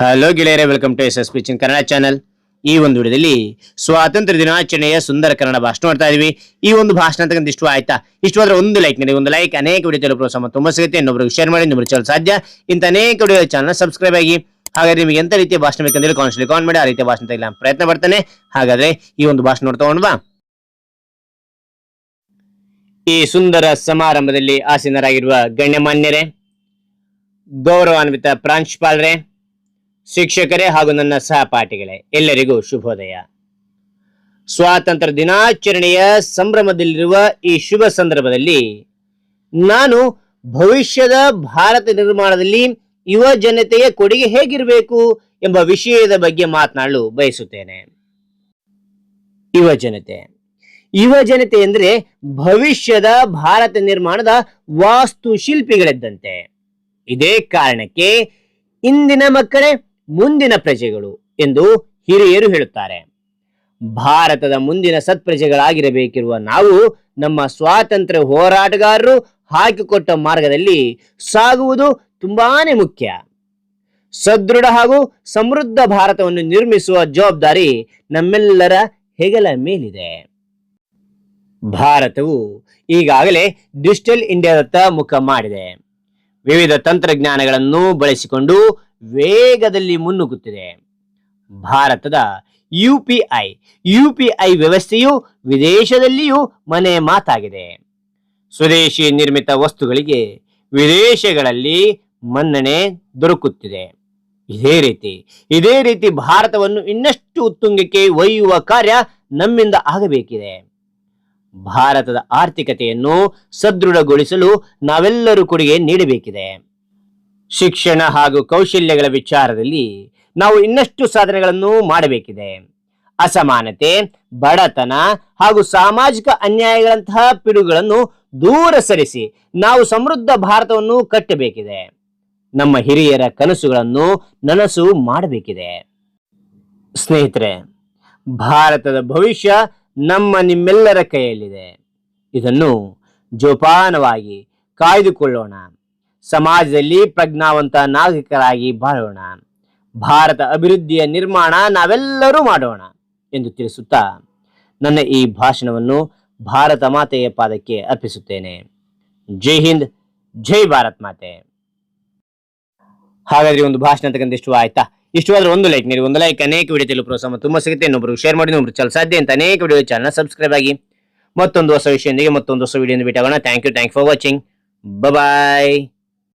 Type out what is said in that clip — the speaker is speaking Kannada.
ಹಲೋ ಗೆಳೆಯರೆ, ವೆಲ್ಕಮ್ ಟು ಎಸ್ ಪಿಚಿನ್ ಕನ್ನಡ ಚಾನಲ್. ಈ ಒಂದು ವಿಡಿಯೋದಲ್ಲಿ ಸ್ವಾತಂತ್ರ್ಯ ದಿನಾಚರಣೆಯ ಸುಂದರ ಕನ್ನಡ ಭಾಷಣ ಮಾಡ್ತಾ ಇದೀವಿ. ಈ ಒಂದು ಭಾಷಣ ಅಂತಕ್ಕಂಥ ಇಷ್ಟ ಆಯ್ತಾ? ಇಷ್ಟವಾದ್ರೆ ಒಂದು ಲೈಕ್ ನೀಡಿ. ಒಂದು ಲೈಕ್ ಅನೇಕ ವಿಡಿಯೋ ತಲುಪುವ ಪ್ರೋತ್ಸಾಹ ತುಂಬಾ ಸಿಗುತ್ತೆ. ಇನ್ನೊಬ್ರಿಗೆ ಶೇರ್ ಮಾಡಿ, ಇನ್ನೊಬ್ರು ಚಾನಲ್ ಸಾಧ್ಯ. ಇಂಥ ಅನೇಕ ವಿಡಿಯೋ ಚಾನಲ್ ಸಬ್ಸ್ಕ್ರೈಬ್ ಆಗಿ. ಹಾಗಾದ್ರೆ ನಿಮಗೆ ಎಂತ ರೀತಿಯ ಭಾಷಣ ಬೇಕಂದ್ರೆ ಕಾಮೆಂಟ್ ಮಾಡಿ. ಆ ರೀತಿಯ ಭಾಷಣ ತೆಗೆಯಲು ಪ್ರಯತ್ನ ಪಡ್ತಾನೆ. ಹಾಗಾದ್ರೆ ಈ ಒಂದು ಭಾಷಣ ನೋಡ್ತಾ ಬಾ. ಈ ಸುಂದರ ಸಮಾರಂಭದಲ್ಲಿ ಆಸೀನರಾಗಿರುವ ಗಣ್ಯಮಾನ್ಯರೇ, ಗೌರವಾನ್ವಿತ ಪ್ರಾಂಶುಪಾಲರೇ, ಶಿಕ್ಷಕರೇ ಹಾಗೂ ನನ್ನ ಸಹಪಾಠಿಗಳೇ, ಎಲ್ಲರಿಗೂ ಶುಭೋದಯ. ಸ್ವಾತಂತ್ರ್ಯ ದಿನಾಚರಣೆಯ ಸಂಭ್ರಮದಲ್ಲಿರುವ ಈ ಶುಭ ಸಂದರ್ಭದಲ್ಲಿ ನಾನು ಭವಿಷ್ಯದ ಭಾರತ ನಿರ್ಮಾಣದಲ್ಲಿ ಯುವ ಜನತೆಯ ಕೊಡುಗೆ ಹೇಗಿರಬೇಕು ಎಂಬ ವಿಷಯದ ಬಗ್ಗೆ ಮಾತನಾಡಲು ಬಯಸುತ್ತೇನೆ. ಯುವ ಜನತೆ ಎಂದರೆ ಭವಿಷ್ಯದ ಭಾರತ ನಿರ್ಮಾಣದ ವಾಸ್ತುಶಿಲ್ಪಿಗಳಿದ್ದಂತೆ. ಇದೇ ಕಾರಣಕ್ಕೆ ಇಂದಿನ ಮಕ್ಕಳೇ ಮುಂದಿನ ಪ್ರಜೆಗಳು ಎಂದು ಹಿರಿಯರು ಹೇಳುತ್ತಾರೆ. ಭಾರತದ ಮುಂದಿನ ಸತ್ಪ್ರಜೆಗಳಾಗಿರಬೇಕಿರುವ ನಾವು ನಮ್ಮ ಸ್ವಾತಂತ್ರ್ಯ ಹೋರಾಟಗಾರರು ಹಾಕಿಕೊಟ್ಟ ಮಾರ್ಗದಲ್ಲಿ ಸಾಗುವುದು ತುಂಬಾನೇ ಮುಖ್ಯ. ಸದೃಢ ಹಾಗೂ ಸಮೃದ್ಧ ಭಾರತವನ್ನು ನಿರ್ಮಿಸುವ ಜವಾಬ್ದಾರಿ ನಮ್ಮೆಲ್ಲರ ಹೆಗಲ ಮೇಲಿದೆ. ಭಾರತವು ಈಗಾಗಲೇ ಡಿಜಿಟಲ್ ಇಂಡಿಯಾದತ್ತ ಮುಖ ಮಾಡಿದೆ. ವಿವಿಧ ತಂತ್ರಜ್ಞಾನಗಳನ್ನು ಬಳಸಿಕೊಂಡು ವೇಗದಲ್ಲಿ ಮುನ್ನುಗ್ಗುತ್ತಿದೆ. ಭಾರತದ ಯುಪಿಐ ವ್ಯವಸ್ಥೆಯು ವಿದೇಶದಲ್ಲಿಯೂ ಮನೆ ಮಾತಾಗಿದೆ. ಸ್ವದೇಶಿ ನಿರ್ಮಿತ ವಸ್ತುಗಳಿಗೆ ವಿದೇಶಗಳಲ್ಲಿ ಮನ್ನಣೆ ದೊರಕುತ್ತಿದೆ. ಇದೇ ರೀತಿ ಭಾರತವನ್ನು ಇನ್ನಷ್ಟು ಉತ್ತುಂಗಕ್ಕೆ ಒಯ್ಯುವ ಕಾರ್ಯ ನಮ್ಮಿಂದ ಆಗಬೇಕಿದೆ. ಭಾರತದ ಆರ್ಥಿಕತೆಯನ್ನು ಸದೃಢಗೊಳಿಸಲು ನಾವೆಲ್ಲರೂ ಕೊಡುಗೆ ನೀಡಬೇಕಿದೆ. ಶಿಕ್ಷಣ ಹಾಗೂ ಕೌಶಲ್ಯಗಳ ವಿಚಾರದಲ್ಲಿ ನಾವು ಇನ್ನಷ್ಟು ಸಾಧನೆಗಳನ್ನು ಮಾಡಬೇಕಿದೆ. ಅಸಮಾನತೆ, ಬಡತನ ಹಾಗೂ ಸಾಮಾಜಿಕ ಅನ್ಯಾಯಗಳಂತಹ ಪಿಡುಗಳನ್ನು ದೂರ ಸರಿಸಿ ನಾವು ಸಮೃದ್ಧ ಭಾರತವನ್ನು ಕಟ್ಟಬೇಕಿದೆ. ನಮ್ಮ ಹಿರಿಯರ ಕನಸುಗಳನ್ನು ನನಸು ಮಾಡಬೇಕಿದೆ. ಸ್ನೇಹಿತರೆ, ಭಾರತದ ಭವಿಷ್ಯ ನಮ್ಮ ನಿಮ್ಮೆಲ್ಲರ ಕೈಯಲ್ಲಿದೆ. ಇದನ್ನು ಜೋಪಾನವಾಗಿ ಕಾಯ್ದುಕೊಳ್ಳೋಣ. ಸಮಾಜದಲ್ಲಿ ಪ್ರಜ್ಞಾವಂತ ನಾಗರಿಕರಾಗಿ ಬಾಳೋಣ. ಭಾರತ ಅಭಿವೃದ್ಧಿಯ ನಿರ್ಮಾಣ ನಾವೆಲ್ಲರೂ ಮಾಡೋಣ ಎಂದು ತಿಳಿಸುತ್ತಾ ನನ್ನ ಈ ಭಾಷಣವನ್ನು ಭಾರತ ಮಾತೆಯ ಪಾದಕ್ಕೆ ಅರ್ಪಿಸುತ್ತೇನೆ. ಜೈ ಹಿಂದ್, ಜೈ ಭಾರತ್ ಮಾತೆ. ಹಾಗಾದ್ರೆ ಒಂದು ಭಾಷಣ ಅಂತಕ್ಕಂಥ ಇಷ್ಟ ಆಯ್ತಾ? ಇಷ್ಟವಾದ್ರೆ ಒಂದು ಲೈಕ್ ನೀಡಿ. ಒಂದು ಲೈಕ್ ಅನೇಕ ವಿಡಿಯೋ ತಲುಪುವ ಪ್ರೋತ್ಸಾಹ ತುಂಬಾ ಸಿಗುತ್ತೆ. ಇನ್ನೊಬ್ರು ಶೇರ್ ಮಾಡಿ, ಇನ್ನೊಬ್ರು ಚಾನಲ್ ಸಾಧ್ಯ. ಅಂತ ಅನೇಕ ವಿಡಿಯೋ ಚಾನಲ್ ಸಬ್ಸ್ಕ್ರೈಬ್ ಆಗಿ. ಮತ್ತೊಂದು ಹೊಸ ವಿಷಯದೊಂದಿಗೆ ಮತ್ತೊಂದು ಹೊಸ ವಿಡಿಯೋ ಭೇಟಿಯಾಗೋಣ. Thank you for watching. Bye.